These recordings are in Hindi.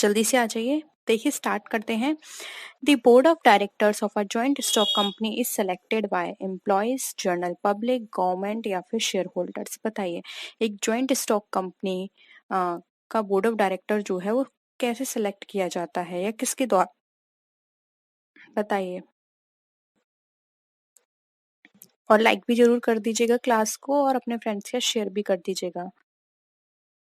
जल्दी से आ जाइए। देखिए स्टार्ट करते हैं। The board of directors of a joint stock company is selected bye employees, general public, government या फिर शेयर होल्डर्स। बताइए एक जॉइंट स्टॉक कंपनी का बोर्ड ऑफ डायरेक्टर जो है वो कैसे सेलेक्ट किया जाता है या किसके द्वारा, बताइए। और लाइक भी जरूर कर दीजिएगा क्लास को और अपने फ्रेंड्स के साथ शेयर भी कर दीजिएगा।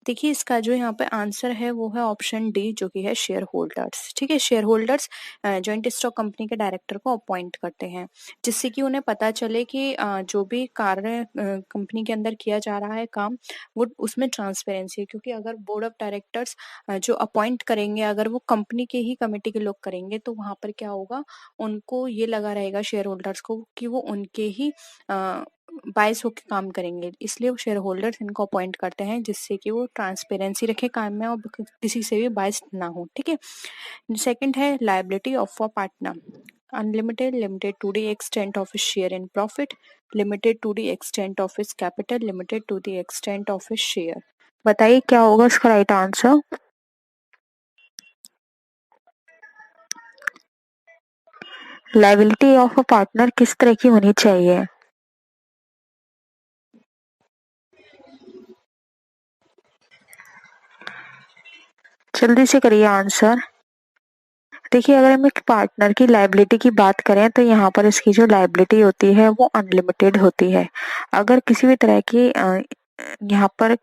देखिए इसका जो यहाँ पे आंसर है वो है ऑप्शन डी, जो कि है शेयर होल्डर्स। ठीक है, share holders joint stock company के डायरेक्टर को अपॉइंट करते हैं, जिससे कि उन्हें पता चले कि जो भी कार्य कंपनी के अंदर किया जा रहा है काम, वो उसमें ट्रांसपेरेंसी है। क्योंकि अगर बोर्ड ऑफ डायरेक्टर्स जो अपॉइंट करेंगे अगर वो कंपनी के ही कमेटी के लोग करेंगे तो वहां पर क्या होगा, उनको ये लगा रहेगा शेयर होल्डर्स को कि वो उनके ही बायस होकर काम करेंगे, इसलिए वो शेयर होल्डर्स इनको अपॉइंट करते हैं, जिससे कि वो ट्रांसपेरेंसी रखे काम में और किसी से भी बायस ना हो। ठीक है, सेकंड है liability of a partner. Unlimited, limited to the extent of his share in profit, limited to the extent of his capital, limited to the extent of his share. बताइए क्या होगा इसका right answer. Liability of a partner किस तरह की होनी चाहिए? जल्दी से करिए आंसर। देखिए अगर हम एक पार्टनर की लायबिलिटी की बात करें तो यहाँ पर इसकी जो लायबिलिटी होती है वो अनलिमिटेड होती है। अगर किसी भी तरह की यहाँ पर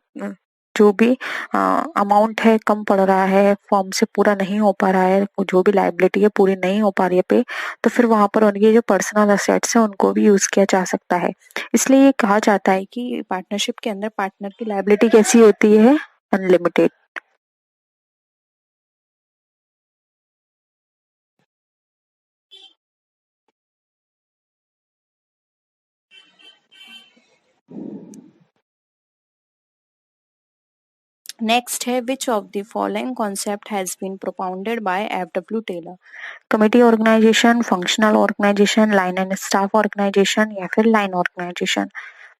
जो भी अमाउंट है कम पड़ रहा है, फॉर्म से पूरा नहीं हो पा रहा है, जो भी लायबिलिटी है पूरी नहीं हो पा रही है पे, तो फिर वहां पर उनकी जो पर्सनल असेट्स है उनको भी यूज किया जा सकता है। इसलिए ये कहा जाता है कि पार्टनरशिप के अंदर पार्टनर की लायबिलिटी कैसी होती है? अनलिमिटेड। नेक्स्ट है which of the following concept has been propounded by F W. Taylor. Committee organisation, functional organisation, line and staff organisation या फिर लाइन ऑर्गेनाइजेशन।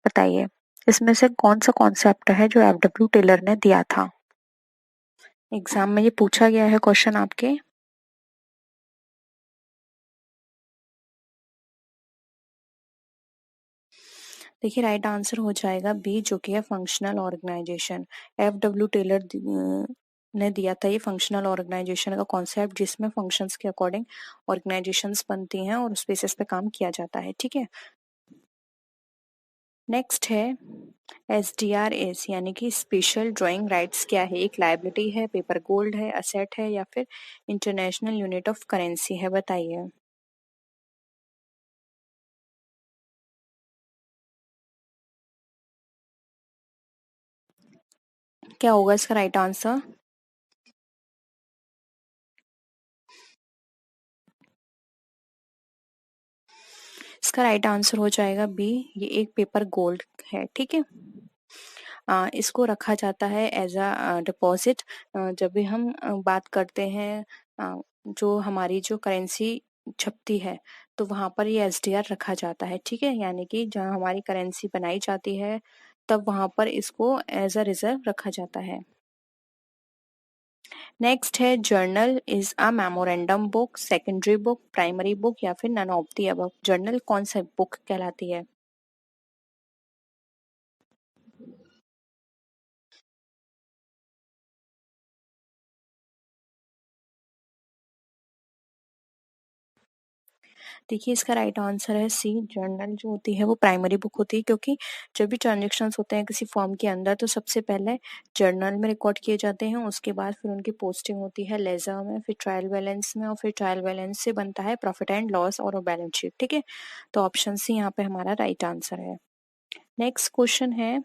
बताइए इसमें से कौन सा कॉन्सेप्ट है जो एफ.डब्ल्यू. टेलर ने दिया था। एग्जाम में ये पूछा गया है क्वेश्चन आपके। देखिए राइट आंसर हो जाएगा बी, जो कि है फंक्शनल ऑर्गेनाइजेशन। एफ.डब्ल्यू. टेलर ने दिया था ये फंक्शनल ऑर्गेनाइजेशन का कॉन्सेप्ट, जिसमें फंक्शंस के अकॉर्डिंग ऑर्गेनाइजेशंस बनती हैं और उस बेसिस पे काम किया जाता है। ठीक है, नेक्स्ट है SDRS यानी कि स्पेशल ड्राइंग राइट्स क्या है? एक लायबिलिटी है, पेपर गोल्ड है, असेट है या फिर इंटरनेशनल यूनिट ऑफ करेंसी है? बताइए। क्या होगा इसका राइट आंसर? इसका राइट आंसर हो जाएगा बी, ये एक पेपर गोल्ड है। ठीक है, इसको रखा जाता है एज अ डिपॉजिट। जब भी हम बात करते हैं जो हमारी जो करेंसी छपती है तो वहां पर ये SDR रखा जाता है। ठीक है, यानी कि जहाँ हमारी करेंसी बनाई जाती है तब वहां पर इसको एज अ रिजर्व रखा जाता है। नेक्स्ट है journal is a memorandum book, secondary book, primary book या फिर none of the above. Journal कौन सा बुक कहलाती है? देखिए इसका राइट आंसर है सी, जर्नल जो होती है वो प्राइमरी बुक होती है, क्योंकि जब भी ट्रांजेक्शन्स होते हैं किसी फॉर्म के अंदर तो सबसे पहले जर्नल में रिकॉर्ड किए जाते हैं, उसके बाद फिर उनकी पोस्टिंग होती है लेजर में, फिर ट्रायल बैलेंस में, और फिर ट्रायल बैलेंस से बनता है प्रॉफिट एंड लॉस और बैलेंस शीट। ठीक है, तो ऑप्शन सी यहाँ पे हमारा राइट आंसर है। नेक्स्ट क्वेश्चन है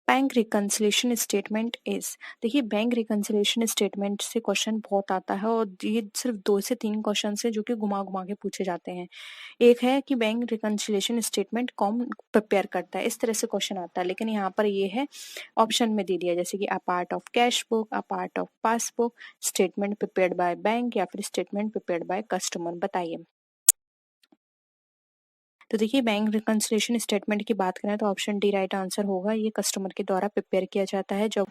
बैंक रिकन्सिलेशन स्टेटमेंट इज। देखिए बैंक रिकन्सिलेशन स्टेटमेंट से क्वेश्चन बहुत आता है और ये सिर्फ 2 से 3 क्वेश्चन है जो कि घुमा घुमा के पूछे जाते हैं। एक है कि बैंक रिकन्सिलेशन स्टेटमेंट कौन प्रिपेयर करता है, इस तरह से क्वेश्चन आता है, लेकिन यहाँ पर ये है ऑप्शन में दे दिया, जैसे कि a part of cash book, a part of passbook, statement prepared by bank या फिर स्टेटमेंट प्रिपेयर्ड बाय कस्टमर। बताइए। तो देखिए बैंक रिकन्सिलेशन स्टेटमेंट की बात करें तो ऑप्शन डी राइट आंसर होगा, ये कस्टमर के द्वारा प्रिपेयर किया जाता है। जब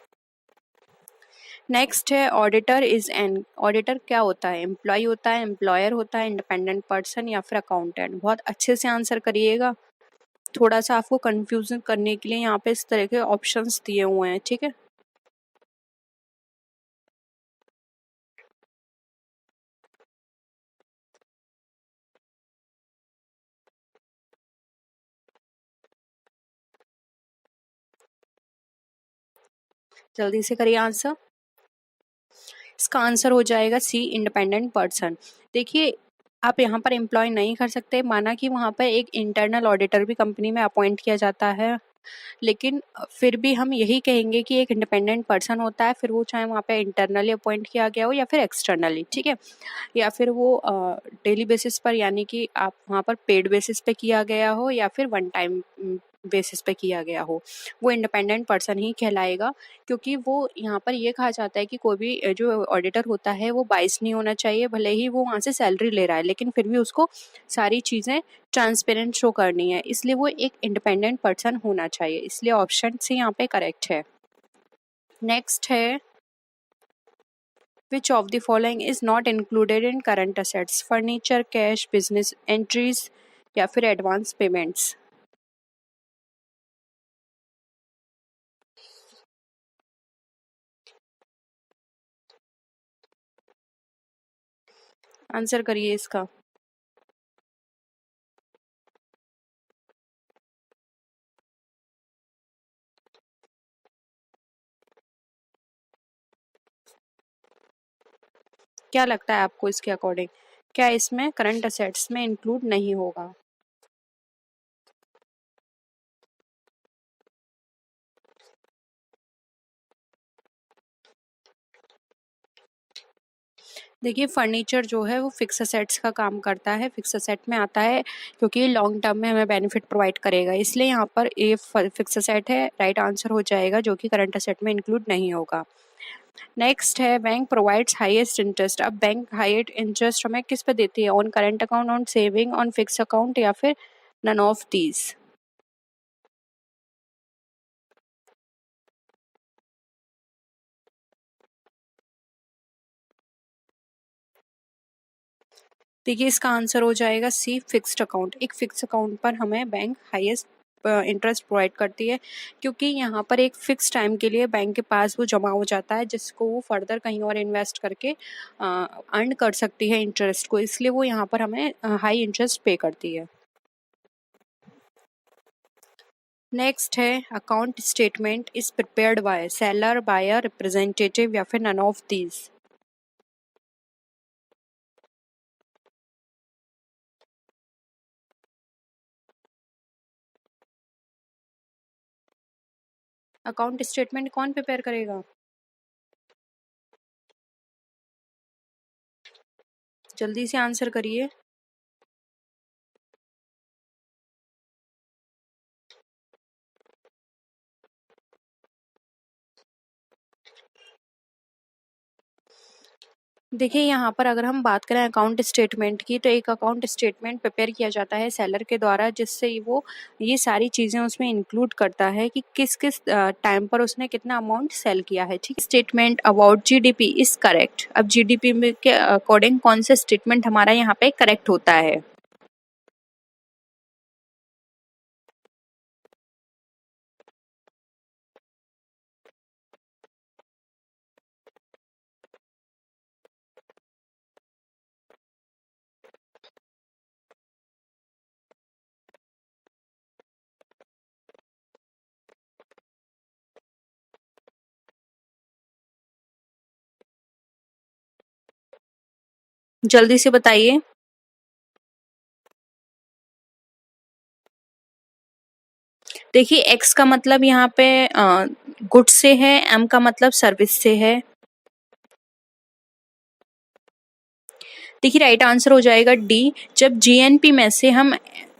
नेक्स्ट है ऑडिटर इज एन, ऑडिटर क्या होता है? एम्प्लॉय होता है, एम्प्लॉयर होता है, इंडिपेंडेंट पर्सन या फिर अकाउंटेंट? बहुत अच्छे से आंसर करिएगा, थोड़ा सा आपको कंफ्यूजन करने के लिए यहाँ पे इस तरह के ऑप्शंस दिए हुए हैं, ठीक है। जल्दी से करिए आंसर। इसका आंसर हो जाएगा सी, इंडिपेंडेंट पर्सन। देखिए, आप यहाँ पर एम्प्लॉय नहीं कर सकते, माना कि वहाँ पर एक इंटरनल ऑडिटर भी कंपनी में अपॉइंट किया जाता है, लेकिन फिर भी हम यही कहेंगे कि एक इंडिपेंडेंट पर्सन होता है, फिर वो चाहे वहाँ पे इंटरनली अपॉइंट किया गया हो या फिर एक्सटर्नली, ठीक है, या फिर वो डेली बेसिस पर, यानी कि आप वहाँ पर पेड बेसिस पे किया गया हो या फिर वन टाइम बेसिस पे किया गया हो, वो इंडिपेंडेंट पर्सन ही कहलाएगा। क्योंकि वो यहाँ पर ये कहा जाता है कि कोई भी जो ऑडिटर होता है वो बाइस नहीं होना चाहिए, भले ही वो वहाँ से सैलरी ले रहा है, लेकिन फिर भी उसको सारी चीज़ें ट्रांसपेरेंट शो करनी है, इसलिए वो एक इंडिपेंडेंट पर्सन होना चाहिए, इसलिए ऑप्शन सी यहाँ पे करेक्ट है। नेक्स्ट है, which of the following is not included in current assets? Furniture, cash, business entries या फिर एडवांस पेमेंट्स? आंसर करिए इसका। क्या लगता है आपको इसके अकॉर्डिंग, क्या इसमें करंट असेट्स में इंक्लूड नहीं होगा? देखिए, फर्नीचर जो है वो फिक्स असेट्स का काम करता है, फिक्स असेट में आता है, क्योंकि ये लॉन्ग टर्म में हमें बेनिफिट प्रोवाइड करेगा, इसलिए यहाँ पर ये फिक्स असेट है, राइट आंसर हो जाएगा, जो कि करंट असेट में इंक्लूड नहीं होगा। नेक्स्ट है, बैंक प्रोवाइड्स हाईएस्ट इंटरेस्ट। अब बैंक हाईएस्ट इंटरेस्ट हमें किस पे देती है? On current account, on saving, on fix account या फिर नन ऑफ दीज? देखिए, इसका आंसर हो जाएगा सी, फिक्स्ड अकाउंट। एक फिक्स अकाउंट पर हमें बैंक हाईएस्ट इंटरेस्ट प्रोवाइड करती है, क्योंकि यहाँ पर एक फिक्स टाइम के लिए बैंक के पास वो जमा हो जाता है, जिसको वो फर्दर कहीं और इन्वेस्ट करके अर्न कर सकती है इंटरेस्ट को, इसलिए वो यहाँ पर हमें हाई इंटरेस्ट पे करती है। नेक्स्ट है, account statement is prepared by seller, buyer, representative या फिर none of these? Account statement कौन प्रिपेयर करेगा? जल्दी से आंसर करिए। देखिए, यहाँ पर अगर हम बात करें अकाउंट स्टेटमेंट की, तो एक अकाउंट स्टेटमेंट प्रिपेयर किया जाता है सेलर के द्वारा, जिससे वो ये सारी चीज़ें उसमें इंक्लूड करता है कि किस किस टाइम पर उसने कितना अमाउंट सेल किया है, ठीक है। Statement about GDP is correct. अब जीडीपी में के अकॉर्डिंग कौन सा स्टेटमेंट हमारा यहाँ पे करेक्ट होता है? जल्दी से बताइए। देखिए, एक्स का मतलब यहाँ पे गुड्स से है, एम का मतलब सर्विस से है। देखिए, राइट आंसर हो जाएगा डी। जब जीएनपी में से हम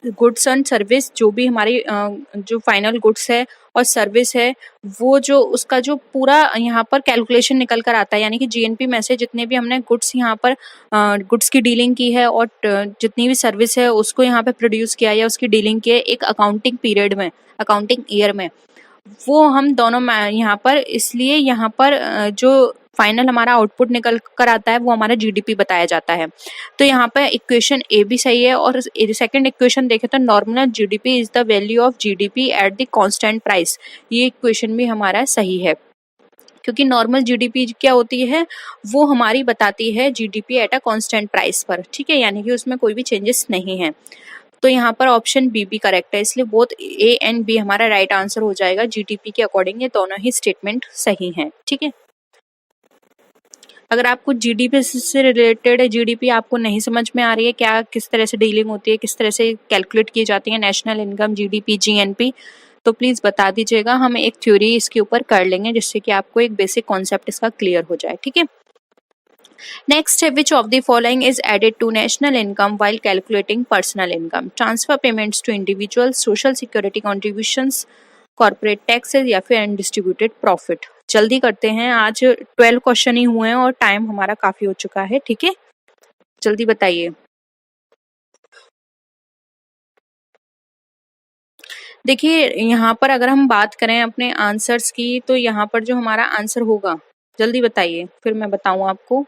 गुड्स एंड सर्विस, जो भी हमारी जो फाइनल गुड्स है और सर्विस है, वो जो उसका जो पूरा यहाँ पर कैलकुलेशन निकल कर आता है, यानी कि जीएनपी में से जितने भी हमने गुड्स यहाँ पर गुड्स की डीलिंग की है और जितनी भी सर्विस है उसको यहाँ पे प्रोड्यूस किया या उसकी डीलिंग की है एक अकाउंटिंग पीरियड में, अकाउंटिंग ईयर में, वो हम दोनों यहाँ पर, इसलिए यहाँ पर जो फाइनल हमारा आउटपुट निकल कर आता है वो हमारा जीडीपी बताया जाता है। तो यहाँ पर इक्वेशन ए भी सही है, और सेकंड इक्वेशन देखें तो normal GDP is the value of GDP at the constant price, ये इक्वेशन भी हमारा सही है, क्योंकि नॉर्मल जीडीपी क्या होती है, वो हमारी बताती है GDP at a constant price पर, ठीक है, यानी कि उसमें कोई भी चेंजेस नहीं है। तो यहाँ पर ऑप्शन बी भी करेक्ट है, इसलिए बोथ ए एंड बी हमारा राइट आंसर हो जाएगा। जीडीपी के अकॉर्डिंग ये दोनों ही स्टेटमेंट सही हैं, ठीक है। अगर आपको जीडीपी से रिलेटेड, जीडीपी आपको नहीं समझ में आ रही है, क्या किस तरह से डीलिंग होती है, किस तरह से कैलकुलेट की जाती है नेशनल इनकम, जीडीपी, जीएनपी, तो प्लीज बता दीजिएगा, हम एक थ्योरी इसके ऊपर कर लेंगे जिससे कि आपको एक बेसिक कॉन्सेप्ट इसका क्लियर हो जाए, ठीक है। Next, which of the following is added to national income while calculating personal income? Transfer payments to individuals, social security contributions, corporate taxes या फिर अनडिस्ट्रीब्यूटेड प्रॉफिट। जल्दी करते हैं, आज 12 क्वेश्चन ही हुए हैं और टाइम हमारा काफी हो चुका है, ठीक है, जल्दी बताइए। देखिए यहाँ पर अगर हम बात करें अपने आंसर्स की, तो यहाँ पर जो हमारा आंसर होगा, जल्दी बताइए फिर मैं बताऊं आपको।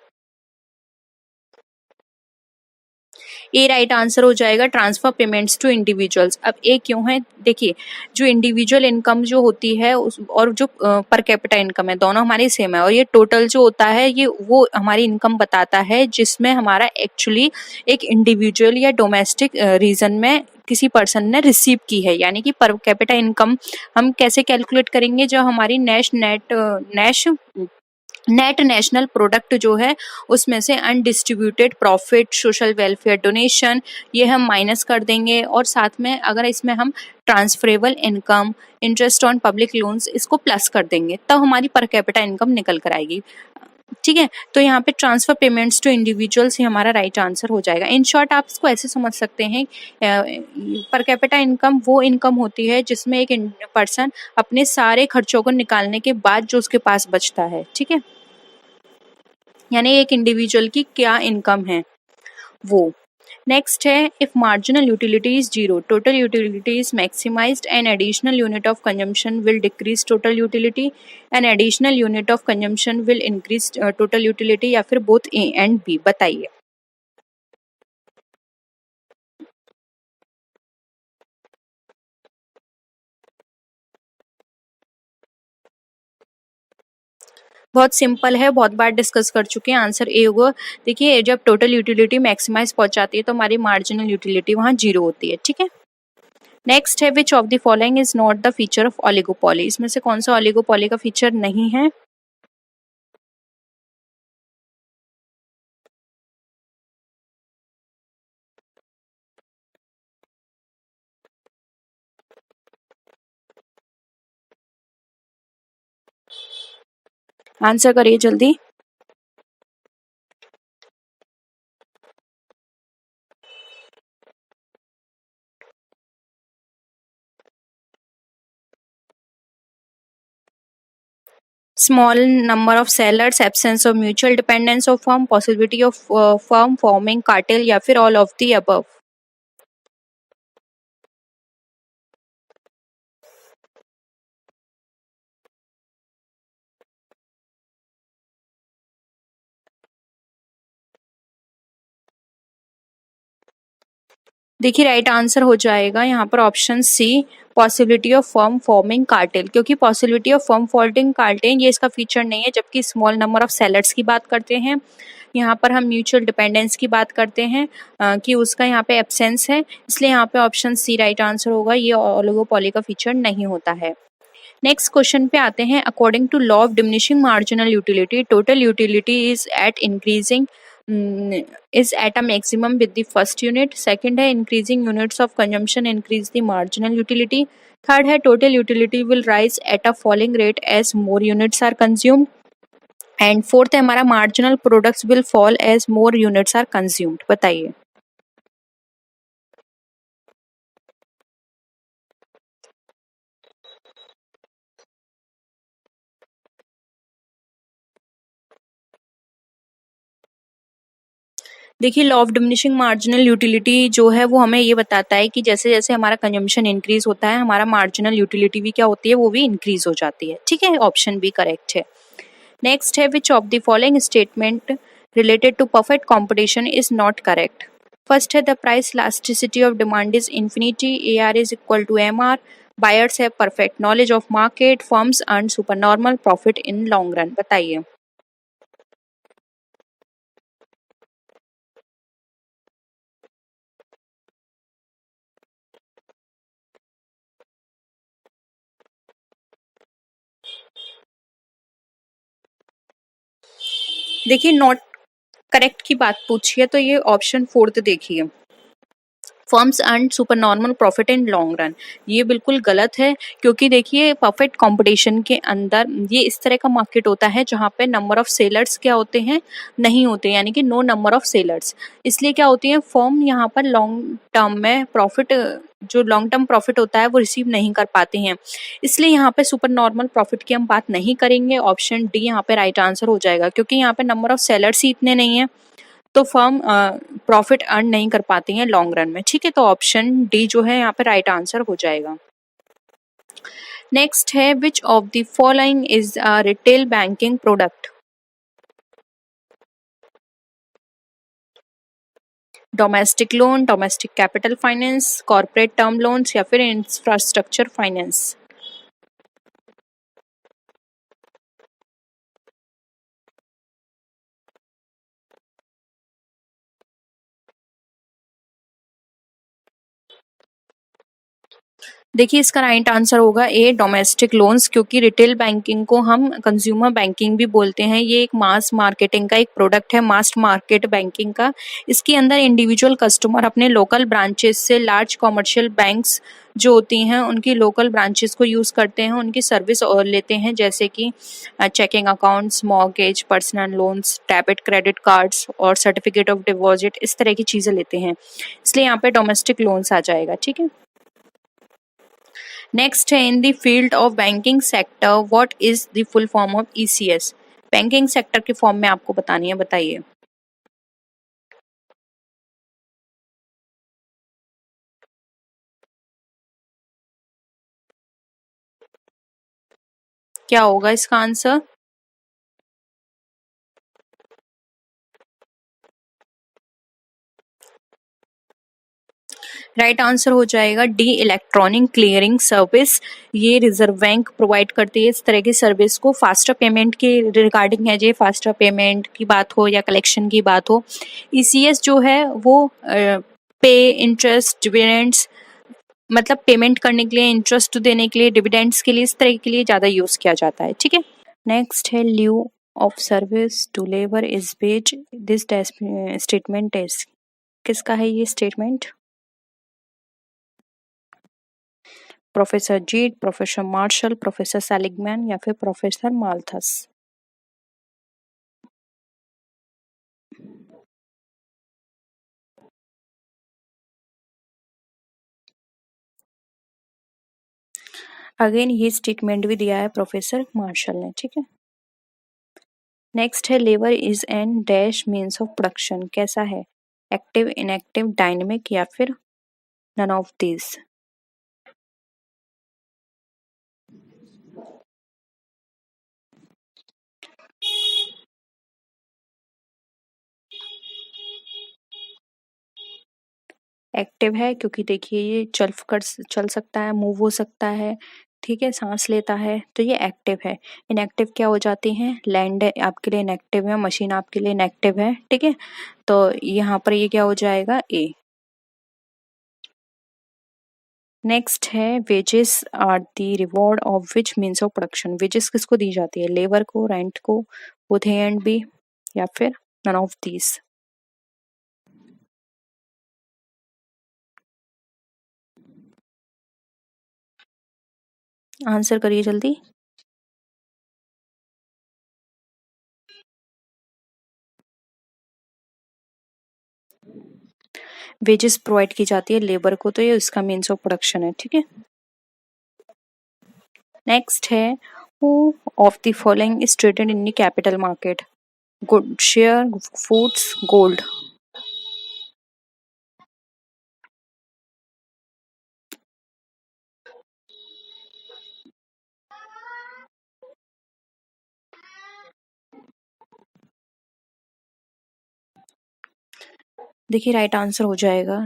ए राइट आंसर हो जाएगा, ट्रांसफर पेमेंट्स टू इंडिविजुअल्स। अब ए क्यों है, देखिए जो इंडिविजुअल इनकम जो होती है उस और जो पर कैपिटा इनकम है, दोनों हमारी सेम है, और ये टोटल जो होता है ये वो हमारी इनकम बताता है जिसमें हमारा एक्चुअली एक इंडिविजुअल या डोमेस्टिक रीजन में किसी पर्सन ने रिसीव की है, यानी कि पर कैपिटा इनकम हम कैसे कैलकुलेट करेंगे, जब हमारी नेट नेशनल प्रोडक्ट जो है उसमें से undistributed profit, social welfare donation, ये हम माइनस कर देंगे, और साथ में अगर इसमें हम transferable income, interest on public loans इसको प्लस कर देंगे, तब हमारी पर कैपिटा इनकम निकल कर आएगी, ठीक है। तो यहाँ पे ट्रांसफर पेमेंट्स टू इंडिविजुअल्स ही हमारा राइट आंसर हो जाएगा। इन शॉर्ट आप इसको ऐसे समझ सकते हैं, पर कैपिटा इनकम वो इनकम होती है जिसमें एक पर्सन अपने सारे खर्चों को निकालने के बाद जो उसके पास बचता है, ठीक है, यानी एक इंडिविजुअल की क्या इनकम है वो। नेक्स्ट है, if marginal utility is zero, total utility is maximised, an additional unit of consumption will decrease total utility, an additional unit of consumption will increase total utility, या फिर बोथ ए एंड बी, बताइए। बहुत सिंपल है, बहुत बार डिस्कस कर चुके हैं, आंसर ए होगा। देखिए जब टोटल यूटिलिटी मैक्सिमाइज पहुंच जाती है तो हमारी मार्जिनल यूटिलिटी वहां जीरो होती है, ठीक है। नेक्स्ट है, which of the following is not the feature of oligopoly, इसमें से कौन सा ओलिगोपॉली का फीचर नहीं है। आंसर करिए जल्दी। Small number of sellers, absence of mutual dependence of firm, possibility of firm forming cartel, या फिर all of the above। देखिए राइट आंसर हो जाएगा यहाँ पर option C, possibility of firm forming cartel, क्योंकि possibility of firm forming cartel ये इसका फीचर नहीं है, जबकि स्मॉल नंबर ऑफ सेलर्स की बात करते हैं, यहाँ पर हम म्यूचुअल डिपेंडेंस की बात करते हैं कि उसका यहाँ पे एब्सेंस है, इसलिए यहाँ पे ऑप्शन सी राइट आंसर होगा, ये ओलिगोपॉली का फीचर नहीं होता है। नेक्स्ट क्वेश्चन पे आते हैं, according to law of diminishing marginal utility, total utility is at increasing is at a maximum with the first unit, second है increasing units of consumption increase the marginal utility, third है total utility will rise at a falling rate as more units are consumed, and fourth है हमारा marginal products will fall as more units are consumed, बताइए। देखिए law of diminishing marginal utility जो है वो हमें ये बताता है कि जैसे जैसे हमारा कंजम्पशन इंक्रीज होता है हमारा मार्जिनल यूटिलिटी भी क्या होती है वो भी इंक्रीज हो जाती है। ठीक है, ऑप्शन बी करेक्ट है। नेक्स्ट है which of the following statement related to perfect competition is not correct. First है the price elasticity of demand is infinity, A R is equal to M R, buyers have perfect knowledge of market, firms earn super normal profit in long run. बताइए। देखिए नॉट करेक्ट की बात पूछी है तो ये ऑप्शन फोर्थ देखिए, firms earn super normal profit in long run. ये बिल्कुल गलत है क्योंकि देखिए परफेक्ट कंपटीशन के अंदर ये इस तरह का मार्केट होता है जहाँ पे नंबर ऑफ सेलर्स क्या होते हैं, नहीं होते, यानी कि नो नंबर ऑफ सेलर्स। इसलिए क्या होती है फर्म यहाँ पर लॉन्ग टर्म में प्रॉफिट, जो लॉन्ग टर्म प्रॉफिट होता है वो रिसीव नहीं कर पाते हैं। इसलिए यहाँ पे सुपर नॉर्मल प्रॉफिट की हम बात नहीं करेंगे। ऑप्शन डी यहाँ पे राइट आंसर हो जाएगा क्योंकि यहाँ पे नंबर ऑफ सेलर्स ही इतने नहीं है तो फर्म प्रॉफिट अर्न नहीं कर पाती हैं लॉन्ग रन में। ठीक है, तो ऑप्शन डी जो है यहाँ पे राइट आंसर हो जाएगा। नेक्स्ट है which of the following is a retail banking product. Domestic loan, domestic capital finance, corporate term loans या फिर इंफ्रास्ट्रक्चर फाइनेंस। देखिए इसका राइट आंसर होगा ए डोमेस्टिक लोन्स, क्योंकि रिटेल बैंकिंग को हम कंज्यूमर बैंकिंग भी बोलते हैं। ये एक मास मार्केटिंग का एक प्रोडक्ट है, मास मार्केट बैंकिंग का। इसके अंदर इंडिविजुअल कस्टमर अपने लोकल ब्रांचेस से लार्ज कॉमर्शियल बैंक्स जो होती हैं उनकी लोकल ब्रांचेस को यूज़ करते हैं, उनकी सर्विस और लेते हैं, जैसे कि checking accounts, mortgage, personal loans, debit credit cards और सर्टिफिकेट ऑफ डिपॉजिट, इस तरह की चीज़ें लेते हैं। इसलिए यहाँ पे डोमेस्टिक लोन्स आ जाएगा। ठीक है, नेक्स्ट है in the field of banking sector what is the full form of ECS. Banking sector के फॉर्म में आपको बतानी है, बताइए। क्या होगा इसका आंसर? राइट आंसर हो जाएगा डी इलेक्ट्रॉनिक क्लियरिंग सर्विस। ये रिजर्व बैंक प्रोवाइड करती है इस तरह की सर्विस को। फास्टर पेमेंट के रिगार्डिंग है, जो फास्टर पेमेंट की बात हो या कलेक्शन की बात हो, ईसीएस जो है वो पे इंटरेस्ट डिविडेंड्स, मतलब पेमेंट करने के लिए, इंटरेस्ट देने के लिए, डिविडेंड्स के लिए, इस तरह के लिए ज्यादा यूज किया जाता है। ठीक है, नेक्स्ट है value of service to labour is paid, this statement is, किसका है ये स्टेटमेंट? प्रोफेसर जीट, प्रोफेसर मार्शल, प्रोफेसर सेलिगमैन या फिर प्रोफेसर माल्थस। अगेन ये स्टेटमेंट भी दिया है प्रोफेसर मार्शल ने। ठीक है, नेक्स्ट है labour is an dash means of production, कैसा है? एक्टिव, इनएक्टिव, डायनेमिक या फिर नन ऑफ दिस। एक्टिव है क्योंकि देखिए ये चल सकता है, मूव हो सकता है, ठीक है, सांस लेता है, तो ये एक्टिव है। इनएक्टिव क्या हो जाती हैं? लैंड आपके लिए इनएक्टिव है, मशीन आपके लिए इनएक्टिव है। ठीक है, तो यहाँ पर ये क्या हो जाएगा? ए। नेक्स्ट है wages are the reward of which means of production. Wages किसको दी जाती है? लेबर को, रेंट को, बोथ ए एंड बी या फिर नन ऑफ दीज। आंसर करिए जल्दी। वेजेस प्रोवाइड की जाती है लेबर को, तो ये इसका मीन्स ऑफ प्रोडक्शन है। ठीक है, नेक्स्ट है who of the following is traded in the capital market? Good share, foods, gold. देखिए राइट आंसर हो जाएगा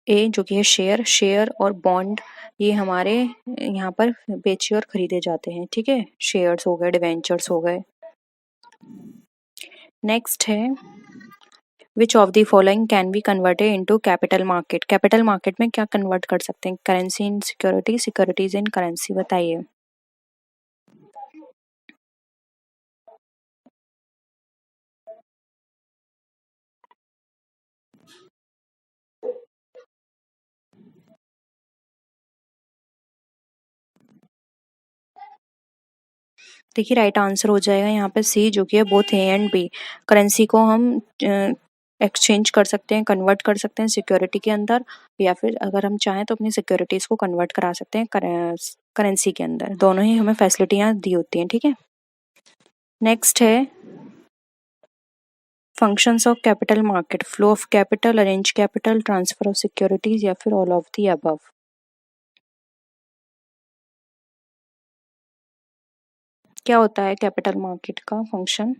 ए, जो कि है शेयर। शेयर और बॉन्ड ये हमारे यहाँ पर बेचे और खरीदे जाते हैं, ठीक है। शेयर्स हो गए, डिवेंचर्स हो गए। नेक्स्ट है which of the following can be converted into capital market. Capital market में क्या कन्वर्ट कर सकते हैं? Currency in security, securities in currency. बताइए। देखिए राइट आंसर हो जाएगा यहाँ पे सी, जो कि है both A and B. Currency को हम एक्सचेंज कर सकते हैं, कन्वर्ट कर सकते हैं सिक्योरिटी के अंदर, या फिर अगर हम चाहें तो अपनी सिक्योरिटीज को कन्वर्ट करा सकते हैं करेंसी के अंदर। दोनों ही हमें फैसिलिटियाँ दी होती हैं, ठीक है। नेक्स्ट है functions of capital market. Flow of capital, arrange capital, transfer of securities, या फिर ऑल ऑफ दी अबव। क्या होता है कैपिटल मार्केट का फंक्शन?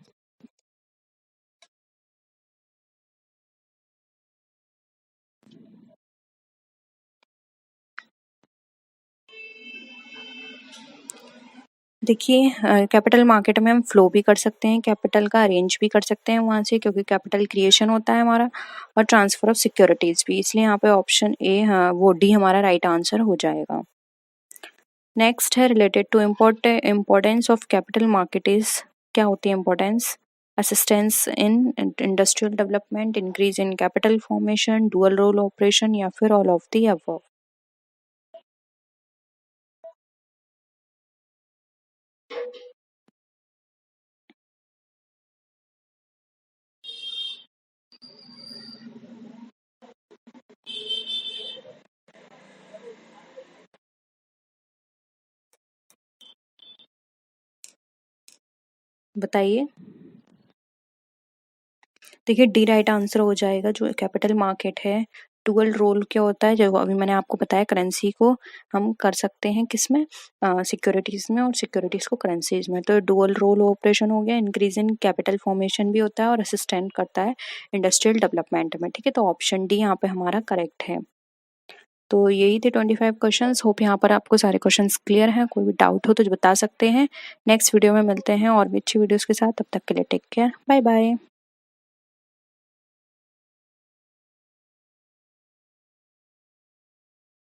देखिए कैपिटल मार्केट में हम फ्लो भी कर सकते हैं, कैपिटल का अरेंज भी कर सकते हैं वहां से, क्योंकि कैपिटल क्रिएशन होता है हमारा, और ट्रांसफर ऑफ सिक्योरिटीज भी। इसलिए यहाँ पे ऑप्शन ए, वो डी हमारा राइट आंसर हो जाएगा। नेक्स्ट है related to importance of capital market is. क्या होती है importance? Assistance in industrial development, increase in capital formation, dual role operation, या फिर ऑल ऑफ दी अबव। बताइए। देखिए डी राइट आंसर हो जाएगा। जो कैपिटल मार्केट है, डुअल रोल क्या होता है, जो अभी मैंने आपको बताया, करेंसी को हम कर सकते हैं किसमें? सिक्योरिटीज में, और सिक्योरिटीज को करेंसीज में। तो डुअल रोल ऑपरेशन हो गया, इंक्रीज इन कैपिटल फॉर्मेशन भी होता है, और असिस्टेंट करता है इंडस्ट्रियल डेवलपमेंट में, ठीक है। तो ऑप्शन डी यहाँ पे हमारा करेक्ट है। तो यही थे 25 क्वेश्चंस। होप यहाँ पर आपको सारे क्वेश्चंस क्लियर हैं। कोई भी डाउट हो तो बता सकते हैं। नेक्स्ट वीडियो में मिलते हैं और भी अच्छी वीडियोस के साथ। तब तक के लिए टेक केयर, बाय बाय।